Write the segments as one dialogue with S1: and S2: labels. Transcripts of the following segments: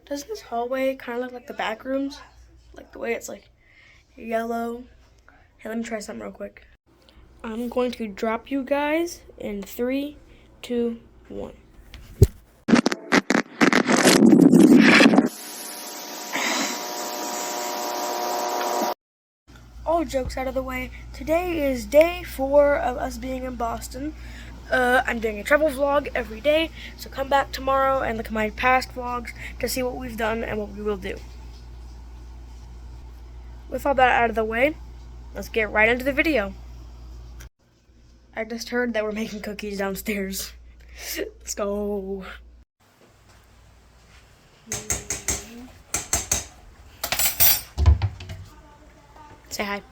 S1: Doesn't this hallway kind of look like the back rooms? Like the way it's like yellow. Hey, let me try something real quick. I'm going to drop you guys in 3, 2, 1. All jokes out of the way, today is day 4 of us being in Boston. I'm doing a travel vlog every day, so come back tomorrow and look at my past vlogs to see what we've done and what we will do. With all that out of the way, let's get right into the video. I just heard that we're making cookies downstairs. Let's go. Say hi.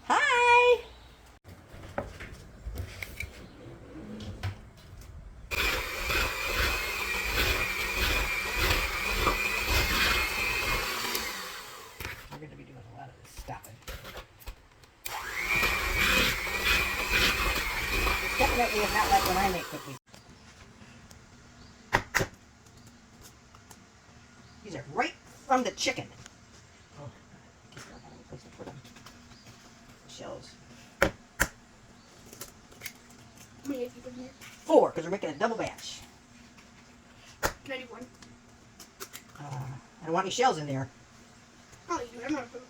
S2: Hi! We're going to be doing a lot of this stuffing. Definitely is not like when I make cookies. These are right from the chicken. Oh, I don't have any place to put them. Shells.
S1: How many have you put in here?
S2: 4, because we're making a double batch.
S1: Can I do one?
S2: I don't want any shells in there.
S1: Oh, you do. I'm not putting.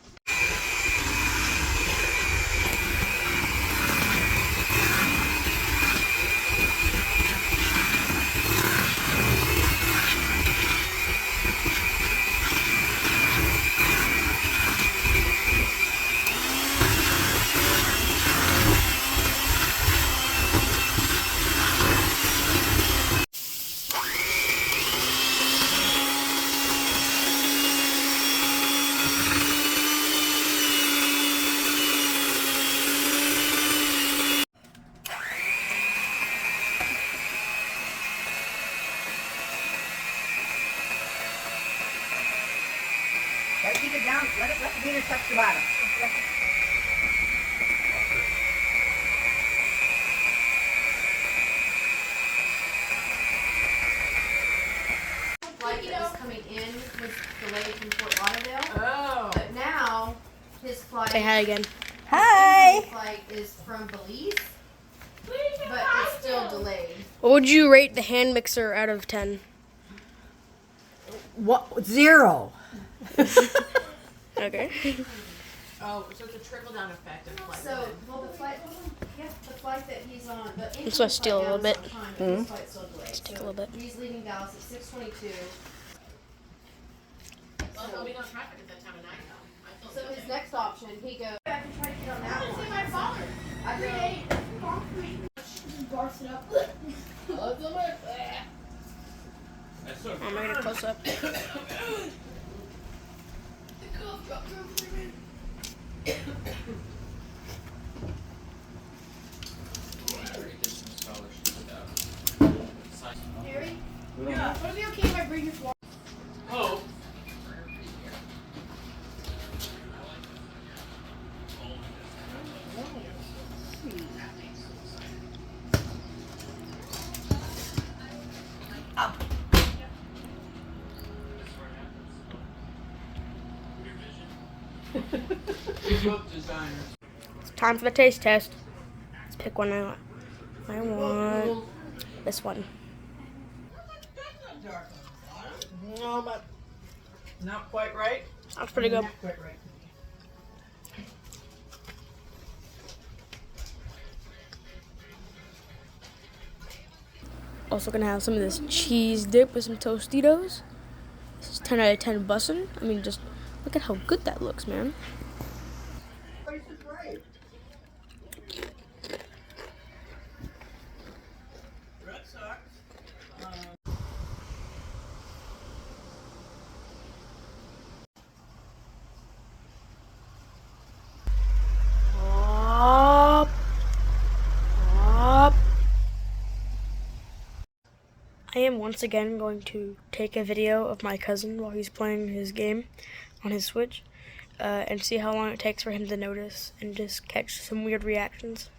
S2: Gotta keep it down. Let the beater touch the bottom.
S3: Flight that was coming in was delayed from Fort Lauderdale.
S4: Oh.
S3: But now his flight,
S1: Say hi again.
S2: Hi!
S3: flight is from Belize, but it's still delayed.
S1: What would you rate the hand mixer out of 10?
S2: What? 0.
S1: Okay.
S4: Oh, so it's a trickle-down effect of flight.
S3: So, well, the flight that he's on, the
S1: I'm supposed to steal a little bit.
S3: His flight's still delayed.
S1: Steal a little bit.
S3: He's leaving Dallas at 6:22.
S4: Well, there'll be no traffic at that time of night, though.
S3: So his next option, he goes. I can try to get on that one.
S4: my father.
S3: I go.
S1: I'm gonna get a close up.
S3: Harry? Yeah. Would it be okay if I bring your phone?
S4: Oh.
S1: It's time for the taste test. Let's pick one out. I want this one.
S4: No, but not quite right.
S1: Sounds pretty good.
S2: Not quite right.
S1: Also gonna have some of this cheese dip with some Tostitos. This is 10 out of 10 bussin'. I mean, just look at how good that looks, man. Up. Up. I am once again going to take a video of my cousin while he's playing his game on his Switch and see how long it takes for him to notice and just catch some weird reactions.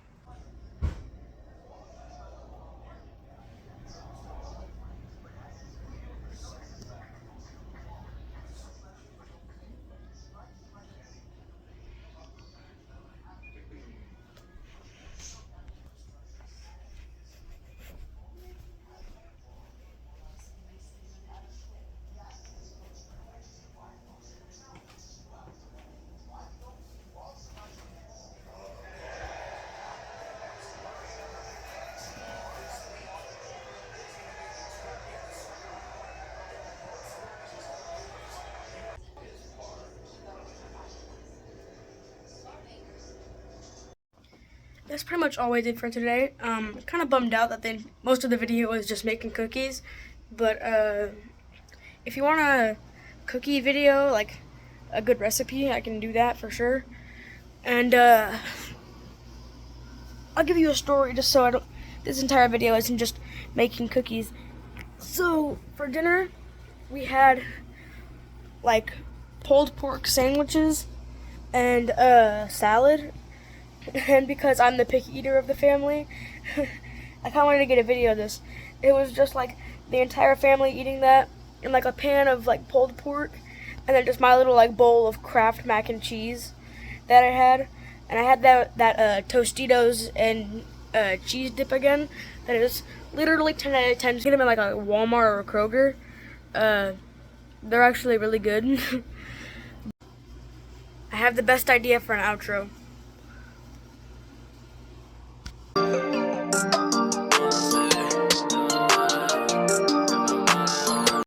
S1: that's pretty much all I did for today. Kind of bummed out that most of the video was just making cookies, but if you want a cookie video, like a good recipe, I can do that for sure. And I'll give you a story just so I don't. This entire video isn't just making cookies. So for dinner, we had like pulled pork sandwiches and salad. And because I'm the picky eater of the family, I kind of wanted to get a video of this. It was just like the entire family eating that in like a pan of like pulled pork, and then just my little like bowl of Kraft mac and cheese that I had. And I had that Tostitos and cheese dip again. That is literally 10 out of 10. Just get them at like a Walmart or a Kroger. They're actually really good. I have the best idea for an outro.